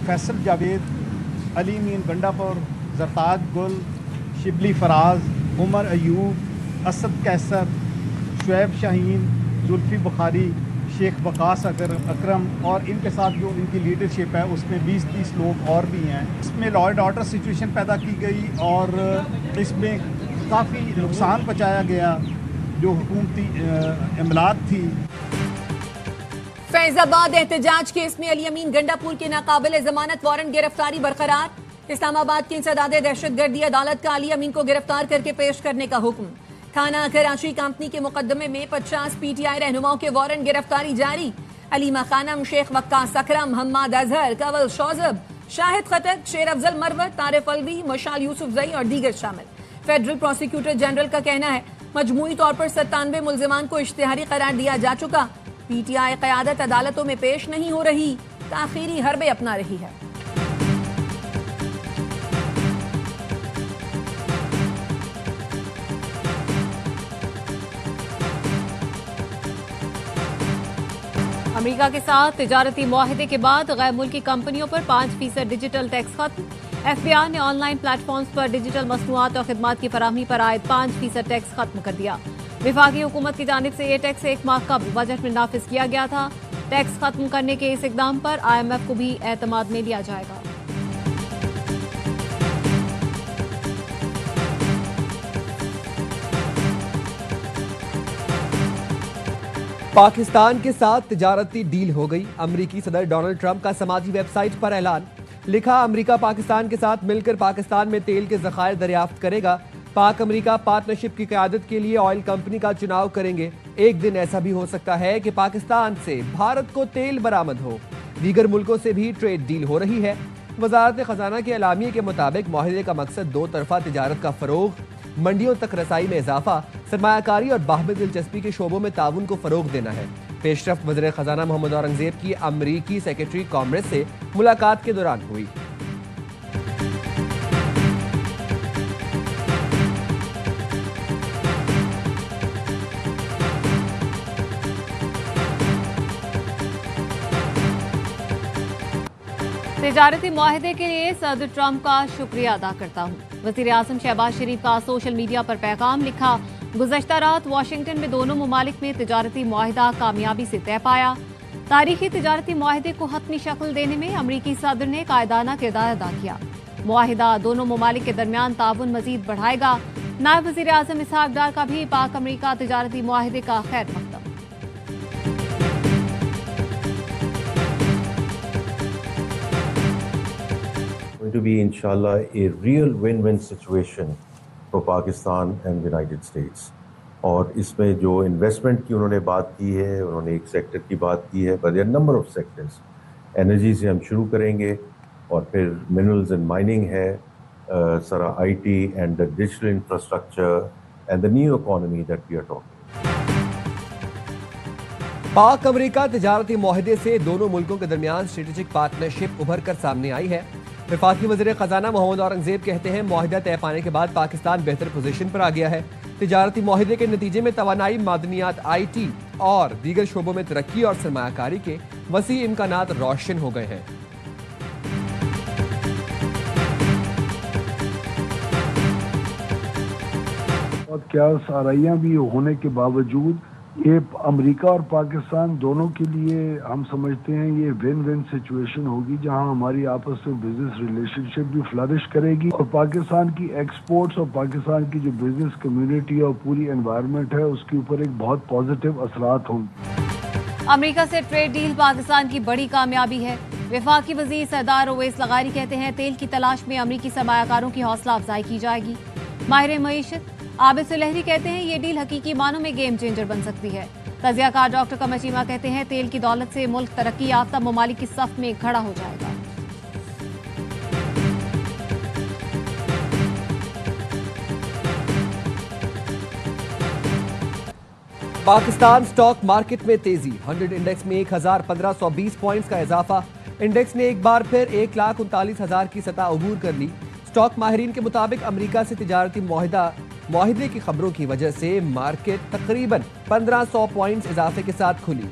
Faisal Javed, Ali mean Gandapur, Zartaj गुल, शिबली फराज, उमर अयूब, असद कैसर, शुएब शाहीन, जुल्फी बुखारी, शेख वकास अकरम और इनके साथ जो इनकी लीडरशिप है उसमें 20-30 लोग और भी हैं। इसमें लॉ एंड ऑर्डर सिचुएशन पैदा की गई और इसमें काफ़ी नुकसान पहुँचाया गया जो हुकूमती इमलाक थी। फैजाबाद एहतजाज केस में अली अमीन गंडापुर के नाकाबिल जमानत वारंट गिरफ्तारी बरकरार। इस्लामाबाद की इंसदाद दहशतगर्दी अदालत का अली अमीन को गिरफ्तार करके पेश करने का हुक्म। थाना कराची कंपनी के मुकदमे में 50 PTI रहनुमाओं के वारंट गिरफ्तारी जारी। अलीमा खानम, शेख वक्कास अकरम, हम्माद अजहर, कवल शौजब, शाहिद खटक, शेर अफजल मरवत, तारिफ अलवी, मशाल यूसुफ जई और दीगर शामिल। फेडरल प्रोसिक्यूटर जनरल का कहना है मजमूई तौर पर 97 मुल्जिमान को इश्तिहारी करार दिया जा चुका। PTI क़यादत अदालतों में पेश नहीं हो रही, ताखीरी हरबे अपना रही है। अमेरिका के साथ तिजारती मुआहदे के बाद गैर मुल्की कंपनियों पर 5% डिजिटल टैक्स खत्म। FBI ने ऑनलाइन प्लेटफॉर्म्स पर डिजिटल मसनूआत और खिदमात की फराहमी पर आयद 5% टैक्स खत्म कर दिया। विफाकी हुकूमत की जानिब से ये टैक्स 1 माह कबल बजट में नाफिज किया गया था। टैक्स खत्म करने के इस इकदाम पर IMF को भी एतमाद में लिया जाएगा। पाकिस्तान के साथ तिजारती डील हो गई। अमरीकी सदर डोनाल्ड ट्रंप का समाजी वेबसाइट पर ऐलान। लिखा, अमरीका पाकिस्तान के साथ मिलकर पाकिस्तान में तेल के जखायर दरियाफ्त करेगा। पाक अमरीका पार्टनरशिप की क़यादत के लिए ऑयल कंपनी का चुनाव करेंगे। एक दिन ऐसा भी हो सकता है कि पाकिस्तान से भारत को तेल बरामद हो। दीगर मुल्कों से भी ट्रेड डील हो रही है। वजारत खजाना के एलामिये के मुताबिक मुआहदे का मकसद 2 तरफा तिजारत का फरोग, मंडियों तक रसाई में इजाफा, सरमायाकारी और बाहमी दिलचस्पी के शोबों में ताउन को फरोग देना है। पेशरफ्त वज़ीर खजाना मोहम्मद औरंगजेब की अमरीकी सेक्रेटरी कॉमरेस से मुलाकात के दौरान हुई। तिजारती मुआहदे के लिए सदर ट्रंप का शुक्रिया अदा करता हूँ। वज़ीर आज़म शहबाज शरीफ का सोशल मीडिया पर पैगाम। लिखा, गुज़श्ता रात वाशिंगटन में दोनों ममालिक में तिजारती मुआहदा कामयाबी से तय पाया। तारीखी तिजारती मुआहदे को हतमी शक्ल देने में अमरीकी सदर ने कायदाना किरदार अदा किया। मुआहदा दोनों ममालिक के दरमियान ताउन मजीद बढ़ाएगा। नायब वज़ीर आज़म इसहाक डार का भी पाक अमरीका तिजारती मुआहदे का खैर मकदम। To be inshallah a real win-win situation for Pakistan and the United States. और इसमें जो इन्वेस्टमेंट की उन्होंने बात की है, उन्होंने एक सेक्टर की बात की है, but there are number of sectors. Energy से हम शुरू करेंगे और फिर मिनरल्स एंड माइनिंग है, सारा IT and the digital infrastructure and the new economy that we are talking. Pak अमरीका तिजारती मुआहदे से दोनों मुल्कों के दरमियान स्ट्रेटेजिक पार्टनरशिप उभर कर सामने आई है। वफाकी वज़ीर खजाना मोहम्मद औरंगजेब कहते हैं मुआहदा तय पाने के बाद पाकिस्तान बेहतर पोजीशन पर आ गया है। तिजारती मुआहदे के नतीजे में तवानाई, मादनियात, IT और दीगर शोबों में तरक्की और सरमायाकारी के वसी इम्कानात रोशन हो गए हैं। और क्या साराइयाँ भी होने के बावजूद ये अमेरिका और पाकिस्तान दोनों के लिए हम समझते हैं ये विन विन सिचुएशन होगी, जहां हमारी आपस में बिजनेस रिलेशनशिप भी फ्लरिश करेगी और पाकिस्तान की एक्सपोर्ट्स और पाकिस्तान की जो बिजनेस कम्युनिटी और पूरी एनवायरनमेंट है उसके ऊपर एक बहुत पॉजिटिव असरात होंगे। अमेरिका से ट्रेड डील पाकिस्तान की बड़ी कामयाबी है। वफाकी वजीर सरदार ओवैस लगारी कहते हैं तेल की तलाश में अमरीकी सरमायाकारों की हौसला अफजाई की जाएगी। माहिर मईशत आबिद सुलहरी कहते हैं ये डील हकीकी मानों में गेम चेंजर बन सकती है। तजियाकार डॉक्टर कमर चीमा कहते हैं तेल की दौलत से मुल्क तरक्की याफ्ता ममालिक की सफ में खड़ा हो जाएगा। पाकिस्तान स्टॉक मार्केट में तेजी। 100 इंडेक्स में 1120 पॉइंट्स का इजाफा। इंडेक्स ने एक बार फिर 1,39,000 की सतह अबूर कर ली। स्टॉक माहिरीन के मुताबिक अमेरिका से तिजारती मुआहदे की खबरों की वजह से मार्केट तकरीबन 1500 पॉइंट्स इजाफे के साथ खुली।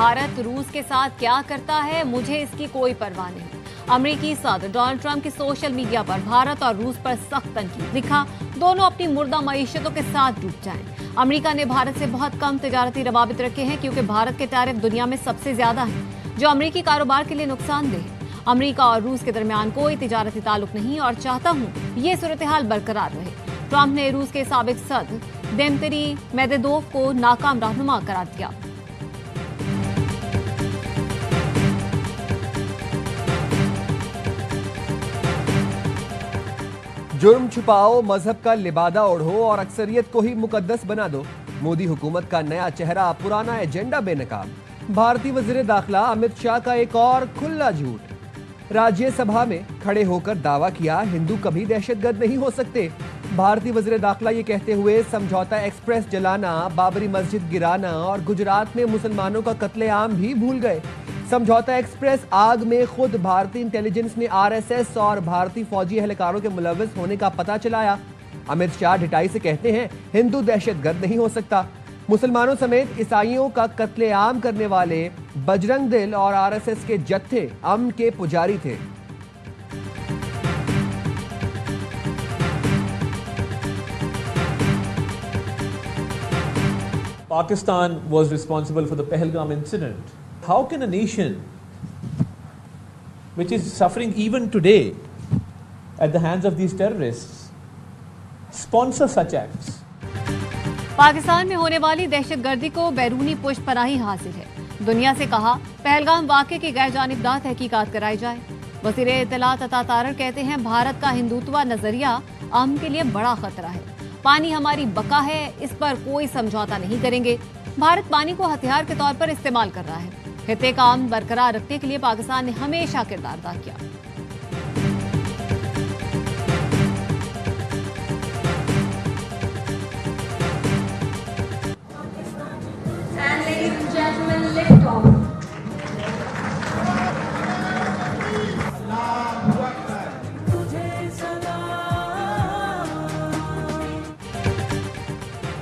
भारत रूस के साथ क्या करता है मुझे इसकी कोई परवाह नहीं। अमेरिकी सदर डोनाल्ड ट्रंप की सोशल मीडिया पर भारत और रूस पर सख्त तनकीद, लिखा दोनों अपनी मुर्दा मईशतों के साथ डूब जाएं। अमेरिका ने भारत से बहुत कम तिजारती रवाबित रखे हैं क्योंकि भारत के टैरिफ दुनिया में सबसे ज्यादा हैं, जो अमेरिकी कारोबार के लिए नुकसानदेह है। अमेरिका और रूस के दरमियान कोई तिजारती ताल्लुक नहीं और चाहता हूं ये सूरत हाल बरकरार रहे। ट्रंप ने रूस के साबिक सदर दिमित्री मेदवेदेव को नाकाम रहनुमा करार दिया। जुर्म छुपाओ, मजहब का लिबादा ओढ़ो और अक्सरियत को ही मुकद्दस बना दो। मोदी हुकूमत का नया चेहरा, पुराना एजेंडा बेनकाब। भारतीय वजीर दाखिला अमित शाह का एक और खुला झूठ। राज्यसभा में खड़े होकर दावा किया हिंदू कभी दहशतगर्द नहीं हो सकते। भारतीय वजीर दाखिला ये कहते हुए समझौता एक्सप्रेस जलाना, बाबरी मस्जिद गिराना और गुजरात में मुसलमानों का कत्लेआम भी भूल गए। समझौता एक्सप्रेस आग में खुद भारतीय इंटेलिजेंस ने आरएसएस और भारतीय फौजी एहलकारों के मुलव्वस होने का पता चलाया। अमित शाह ढिठाई से कहते हैं हिंदू दहशतगर्द नहीं हो सकता। मुसलमानों समेत ईसाइयों का कत्लेआम करने वाले बजरंग दल और आरएसएस के जत्थे अमन के पुजारी थे। Pakistan was responsible for the Pahalgam incident. How can a nation which is suffering even today at the hands of these terrorists sponsor such acts? Pakistan में होने वाली दहशतगर्दी को बैरूनी पुष्टपनाही हासिल है। दुनिया से कहा पहलगाम वाक़े की गैर जानिबदार तहकीकात कराई जाए। वज़ीर इत्तलात अता तारर कहते हैं भारत का हिंदुत्व नजरिया अमन के लिए बड़ा खतरा है। पानी हमारी बका है, इस पर कोई समझौता नहीं करेंगे। भारत पानी को हथियार के तौर पर इस्तेमाल कर रहा है। खित्ते का अमन बरकरार रखने के लिए पाकिस्तान ने हमेशा किरदार अदा किया।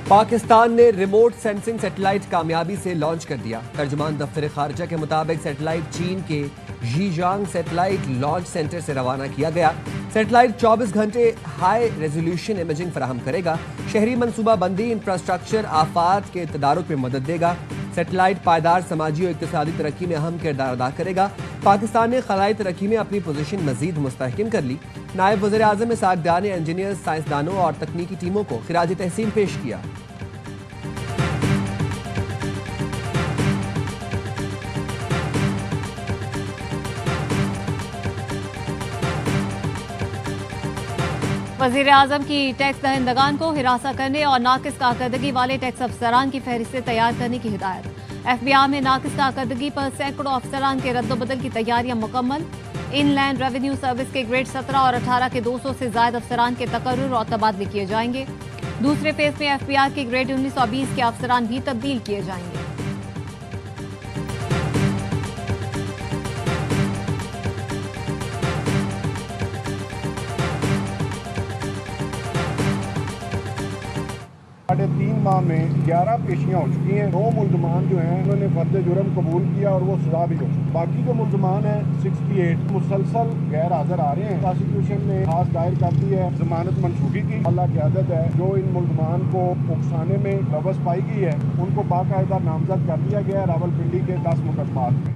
पाकिस्तान ने रिमोट सेंसिंग सैटेलाइट कामयाबी से लॉन्च कर दिया। तर्जुमान दफ्तर खारजा के मुताबिक सैटेलाइट चीन के ज़ीजांग सैटेलाइट लॉन्च सेंटर से रवाना किया गया। सैटेलाइट 24 घंटे हाई रेजोल्यूशन इमेजिंग फराहम करेगा। शहरी मनसूबाबंदी, इंफ्रास्ट्रक्चर, आफात के तदारुक में मदद देगा। सैटेलाइट पायदार समाजी और इक्तिसादी तरक्की में अहम किरदार अदा करेगा। पाकिस्तान ने खलाई तरक्की में अपनी पोजीशन मजीद मुस्तहकम कर ली। नायब वज़ीर आज़म इसाक डार ने इंजीनियर्स, साइंसदानों और तकनीकी टीमों को खिराज तहसीन पेश किया। वज़ीर आज़म की टैक्स दहिंदगान को हिरासा करने और नाकिस कारकर्दगी वाले टैक्स अफसरान की फहरिस्तें तैयार करने की हिदायत। FBI में नाकिस कारकर्दगी पर सैकड़ों अफसरान के रद्दोबदल की तैयारियां मुकम्मल। इनलैंड रेवेन्यू सर्विस के ग्रेड 17 और 18 के 200 से ज्यादा अफसरान के तकर्रुर और तबादले किए जाएंगे। दूसरे फेज में FBI के ग्रेड 19 और 20 के अफसरान भी तब्दील किए जाएंगे। साढ़े 3 माह में 11 पेशियां हो चुकी हैं। 2 मुल्जमान जो हैं उन्होंने फर्द जुर्म कबूल किया और वो सजा भी हो चुकी। बाकी जो मुल्जमान हैं 68 मुसलसल गैर हाजिर आ रहे हैं। प्रोसिक्यूशन ने खास दायर कर दी है जमानत मंसूखी की। अल्लाह की आदत है जो इन मुल्जमान को उकसाने में लवज पाई गई है उनको बाकायदा नामजद कर दिया गया है रावलपिंडी के 10 मुकदमात में।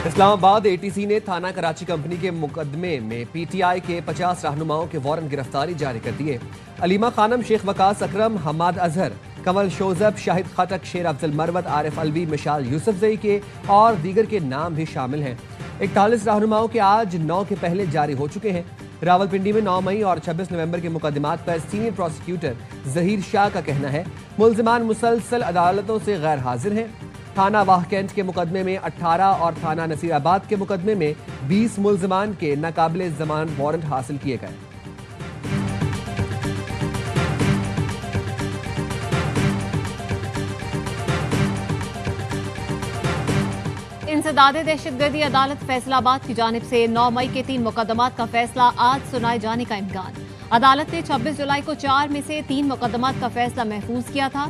इस्लामाबाद ATC ने थाना कराची कंपनी के मुकदमे में PTI के 50 रहनुमाओं के वारंट गिरफ्तारी जारी कर दिए। अलीमा खानम, शेख वकास अकरम, हमाद अजहर, कमल शोजब, शाहिद खटक, शेर अफजल मरवत, आरिफ अलवी, मिशाल यूसुफजई के और दीगर के नाम भी शामिल हैं। 41 रहनुमाओं के आज 9 के पहले जारी हो चुके हैं। रावलपिंडी में 9 मई और 26 नवंबर के मुकदमात पर सीनियर प्रोसिक्यूटर जहीर शाह का कहना है मुल्जिमान मुसलसल अदालतों से गैर हाजिर हैं। थाना वाह कैंट के मुकदमे में 18 और थाना नसीराबाद के मुकदमे में 20 मुल्जिमान के नाकाबिले जमानत वारंट हासिल किए गए। इंसदादे दहशतगर्दी अदालत फैसलाबाद की जानिब से 9 मई के 3 मुकदमात का फैसला आज सुनाए जाने का इम्कान। अदालत ने 26 जुलाई को 4 में से 3 मुकदमात का फैसला महफूज किया था।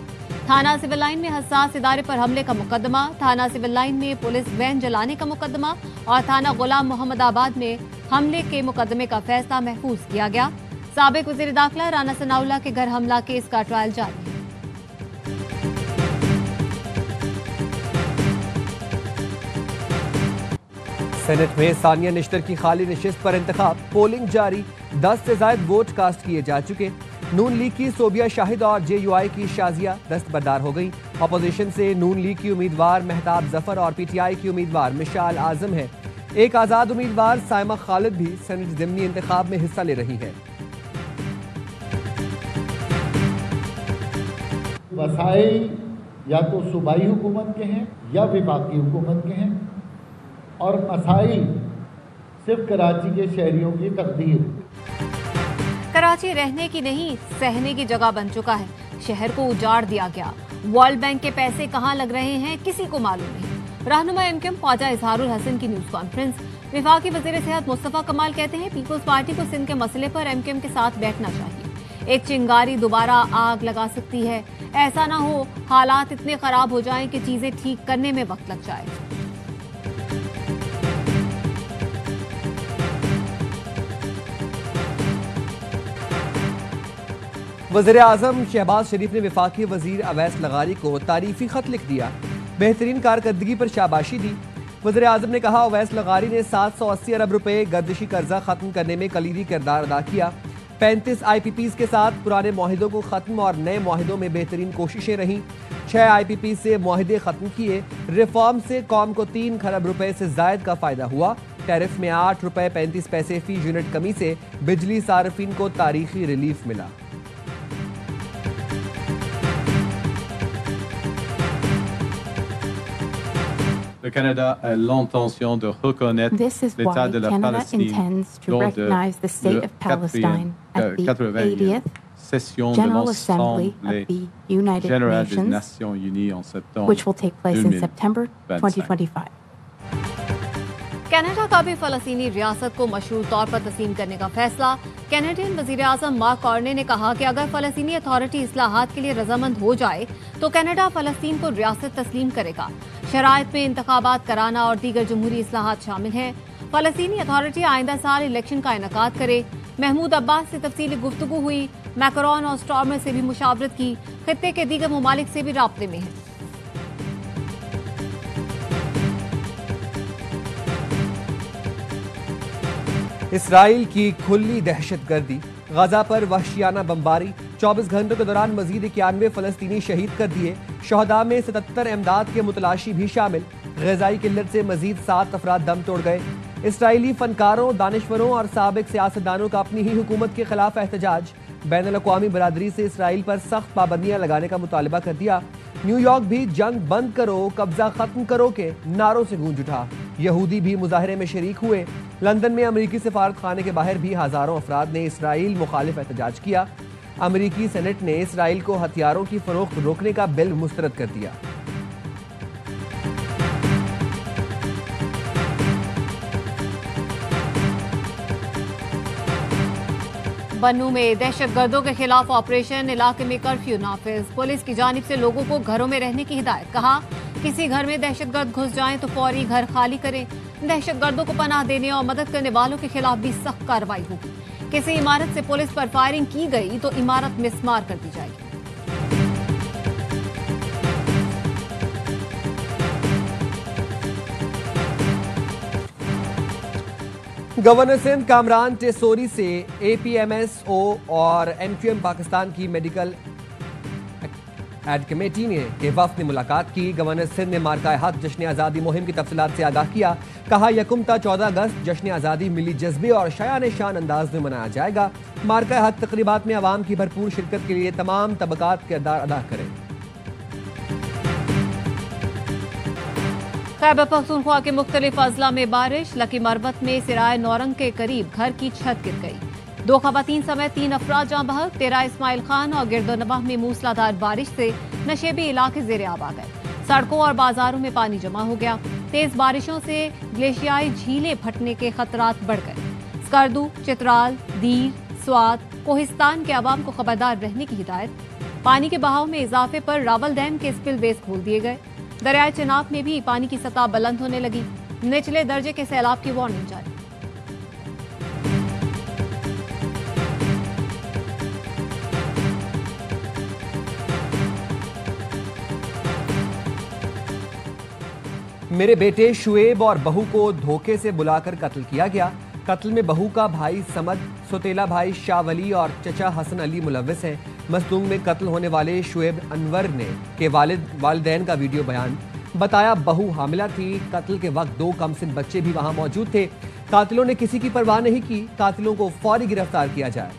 थाना सिविल लाइन में हसास इदारे पर हमले का मुकदमा, थाना सिविल लाइन में पुलिस वैन जलाने का मुकदमा और थाना गुलाम मोहम्मदाबाद में हमले के मुकदमे का फैसला महफूज किया गया। साबिक वजीर दाखिला राना सनाउल्लाह के घर हमला केस का ट्रायल जारी है। सेनेट में सानिया निश्तर की खाली नशिस्त पर इंतखाब, पोलिंग जारी, 10 से ज्यादा वोट कास्ट किए जा चुके। नून लीग की सोबिया शाहिद और JUI की शाजिया दस्तबरदार हो गई। अपोजिशन से नून लीग की उम्मीदवार मेहताब जफर और PTI की उम्मीदवार मिशाल आजम है। एक आजाद उम्मीदवार साइमा खालिद भी सेनेट ज़िमनी इंतखाब में हिस्सा ले रही है। वसाइल या तो सूबाई हुकूमत के हैं या विफाकी हुकूमत के हैं और मसाइल सिर्फ कराची के शहरियों की तकदीर। कराची रहने की नहीं सहने की जगह बन चुका है। शहर को उजाड़ दिया गया। वर्ल्ड बैंक के पैसे कहां लग रहे हैं किसी को मालूम नहीं। रहनुमा MKM ख्वाजा इजहारुल हसन की न्यूज कॉन्फ्रेंस। विफाकी वजीर सेहत मुस्तफा कमाल कहते हैं पीपुल्स पार्टी को सिंध के मसले पर MKM के साथ बैठना चाहिए। एक चिंगारी दोबारा आग लगा सकती है। ऐसा ना हो हालात इतने खराब हो जाएं कि चीजें ठीक करने में वक्त लग जाए। वज़ीर आज़म शहबाज शरीफ ने वफाकी वजीर अवैस लगारी को तारीफी खत लिख दिया, बेहतरीन कारकर्दगी पर शाबाशी दी। वज़ीर आज़म ने कहा अवैस लगारी ने 780 अरब रुपए गर्दिशी कर्जा खत्म करने में कलीदी किरदार अदा किया। 35 IPPs के साथ पुराने मुआहिदों को खत्म और नए मुआहिदों में बेहतरीन कोशिशें रहीं। 6 IPPs से मुआहिदे खत्म किए। रिफॉर्म से कौम को 3 खरब रुपए से जायद का फायदा हुआ। टैरिफ में 8 रुपए 35 पैसे फी यूनिट कमी से बिजली सार्फिन को तारीखी रिलीफ मिला। Le Canada a l'intention de reconnaître l'État de la Palestine lors de la 80e session de l'Assemblée générale des Nations Unies en septembre 2025। Canada का भी फलस्तीनी रियासत को मशरूत तौर पर तस्लीम करने का फैसला। कैनेडियन वजीर आज़म मार्क कार्ने ने कहा कि अगर फलस्तीनी अथॉरिटी इस्लाहात के लिए रजामंद हो जाए तो कनाडा फलस्तीन को रियासत तस्लीम करेगा। शराइत में इंतखाबात कराना और दीगर जमहूरी इस्लाहात शामिल हैं। फलस्तीनी अथॉरिटी आइंदा साल इलेक्शन का इनेकाद करे। महमूद अब्बास से तफसीली गुफ्तगू हुई। मैकरॉन और स्टॉर्मर से भी मुशावरत की। खित्ते के दीगर ममालिक से भी राब्ते में है। इसराइल की खुली दहशतगर्दी, गजा पर वहशियाना बमबारी, 24 घंटों के दौरान मजीद 91 फलस्तीनी शहीद कर दिए। शहदा में 77 इमदाद के मुतलाशी भी शामिल। ग़िज़ाई किल्लत से मजीद 7 अफराद दम तोड़ गए। इसराइली फनकारों, दानिशवरों और साबिक सियासतदानों का अपनी ही हुकूमत के खिलाफ एहतजाज। बैनुल-अक़वामी बरादरी से इसराइल पर सख्त पाबंदियां लगाने का मुतालबा कर दिया। न्यूयॉर्क भी जंग बंद करो, कब्जा खत्म करो के नारों से गूंज उठा। यहूदी भी मुजाहरे में शरीक हुए। लंदन में अमरीकी सफारत खाने के बाहर भी हजारों अफराद ने इसराइल मुखालिफ एहतजाज किया। अमरीकी सेनेट ने इसराइल को हथियारों की फरोख्त रोकने का बिल मुस्तरद कर दिया। बन्नू में दहशतगर्दों के खिलाफ ऑपरेशन, इलाके में कर्फ्यू नाफिज। पुलिस की जानिब से लोगों को घरों में रहने की हिदायत। कहा किसी घर में दहशतगर्द घुस जाएं तो फौरी घर खाली करें। दहशतगर्दों को पनाह देने और मदद करने वालों के खिलाफ भी सख्त कार्रवाई होगी। किसी इमारत से पुलिस पर फायरिंग की गई तो इमारत मिसमार कर दी जाएगी। गवर्नर सिंध कामरान टेसोरी से APMSO और MQM पाकिस्तान की मेडिकल एड कमेटी के वफ्द ने मुलाकात की। गवर्नर सिंध ने मार्का हक जश्न आज़ादी मुहिम की तफसीलात से आगाह किया। कहा यकुम ता 14 अगस्त जश्न आज़ादी मिली जज्बे और शायान शान अंदाज में मनाया जाएगा। मार्का हक तकरीबात में आवाम की भरपूर शिरकत के लिए तमाम तबकात किरदार अदा करें। खैबर पख्तूनख्वा के मुख्तलिफ अजला में बारिश। लकी मरबत में सिराय नौरंग के करीब घर की छत गिर गई। 2 खवातीन समेत 3 अफराद जाँ बहक। 13 इस्माइल खान और गिरदोनवाह में मूसलाधार बारिश से नशेबी इलाके ज़ेरे आब आ गए। सड़कों और बाजारों में पानी जमा हो गया। तेज बारिशों से ग्लेशियाई झीलें फटने के खतरात बढ़ गए। स्कर्दू, चित्राल, दीर, स्वात कोहिस्तान के अवाम को खबरदार रहने की हिदायत। पानी के बहाव में इजाफे पर रावल डैम के स्पिलवेज खोल दिए गए। दरियाए चिनाब में भी पानी की सतह बुलंद होने लगी। निचले दर्जे के सैलाब की वार्निंग जारी। मेरे बेटे शुएब और बहू को धोखे से बुलाकर कत्ल किया गया। कत्ल में बहू का भाई समद, सौतेला भाई शाह वली और चचा हसन अली मुलव्विस हैं। मसदूम में कत्ल होने वाले शुएब अनवर ने के वालिदैन का वीडियो बयान। बताया बहू हामिला थी। कत्ल के वक्त 2 कमसिन बच्चे भी वहां मौजूद थे। कातिलों ने किसी की परवाह नहीं की। कातिलों को फौरी गिरफ्तार किया जाए।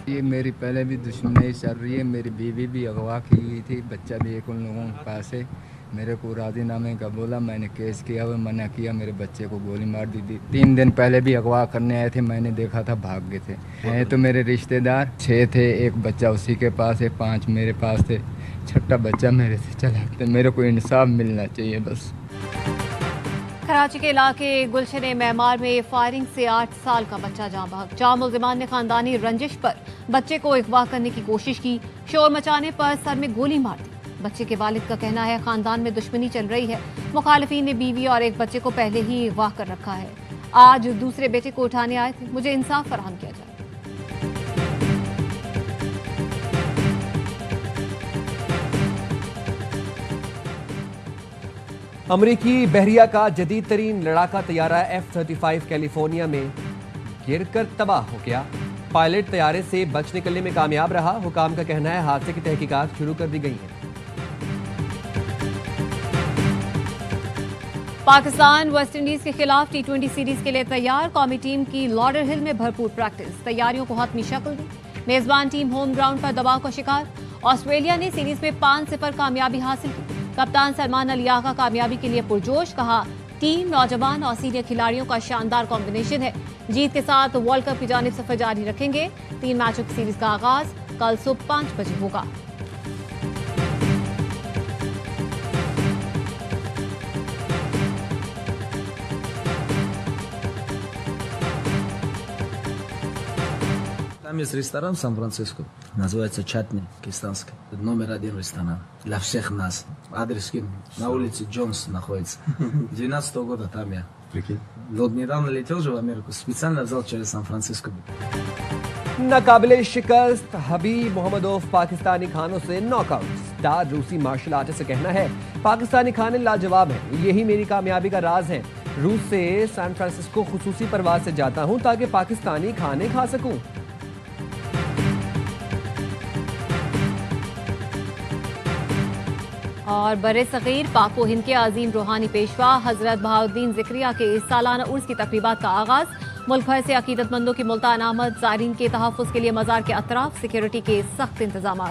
ये मेरी पहले भी दुश्मनी चल रही है। मेरी बीवी भी अगवा की हुई थी, बच्चा भी एक उन लोगों के पास है। मेरे को राजीनामे का बोला, मैंने केस किया, वो मना किया, मेरे बच्चे को गोली मार दी थी। 3 दिन पहले भी अगवा करने आए थे, मैंने देखा था भाग गए थे। हैं तो मेरे रिश्तेदार 6 थे, एक बच्चा उसी के पास है, 5 मेरे पास थे, 6ठा बच्चा मेरे से चला गया। मेरे को इंसाफ मिलना चाहिए बस। कराची के इलाके गुलशन मेमार में फायरिंग से 8 साल का बच्चा जाँ बहक। 4 मुल्जिमान ने खानदानी रंजिश पर बच्चे को अगवा करने की कोशिश की। शोर मचाने पर सर में गोली मार दी। बच्चे के वालिद का कहना है खानदान में दुश्मनी चल रही है। मुखालिफिन ने बीवी और एक बच्चे को पहले ही अगवा कर रखा है। आज दूसरे बेटे को उठाने आए थे। मुझे इंसाफ फराहम किया जाए। अमरीकी बहरिया का जदीद तरीन लड़ाका तैयारा F-35 कैलिफोर्निया में गिरकर तबाह हो गया। पायलट तैयारे से बच निकलने में कामयाब रहा। हुकाम का कहना है हादसे की तहकीकात शुरू कर दी गई है। पाकिस्तान वेस्ट इंडीज के खिलाफ T20 सीरीज के लिए तैयार। कौमी टीम की लॉडर हिल में भरपूर प्रैक्टिस। तैयारियों को हतमी शक्ल दी। मेजबान टीम होम ग्राउंड पर दबाव का शिकार। ऑस्ट्रेलिया ने सीरीज में 5-0 कामयाबी हासिल की। कप्तान सलमान अली आगा कामयाबी के लिए पुरजोश। कहा टीम नौजवान और सीनियर खिलाड़ियों का शानदार कॉम्बिनेशन है। जीत के साथ वर्ल्ड कप की जानिब सफर जारी रखेंगे। 3 मैचों की सीरीज का आगाज कल सुबह 5 बजे होगा। Там есть ресторан в Сан-Франциско, называется Чатни, кистанский. Номер 1 ресторан для всех нас. Адрес на улице Джонс находится. 12 года там я. Прикинь. Вот недавно летел же в Америку, специально взял через Сан-Франциско. नाकाबिले शिकस्त हबीब मोहम्मदोव पाकिस्तानी खानों से नॉकआउट। स्टार रूसी मार्शल आर्टिस्ट का कहना है पाकिस्तानी खाने लाजवाब हैं। यही मेरी कामयाबी का राज है। रूस से सैन फ्रांसिस्को खुसूसी परवाज से जाता हूं ताकि पाकिस्तानी खाने खा सकूं। और बरे सगीर पाक व हिंद के अजीम रूहानी पेशवा हजरत बहाउद्दीन ज़िक्रिया के सालाना उर्स की तकरीबात का आगाज। मुल्क भर से अकीदतमंदों की मुल्तान आमद। ज़ायरीन के तहफ़्फ़ुज़ के लिए मज़ार के अतराफ सिक्योरिटी के सख्त इंतजाम।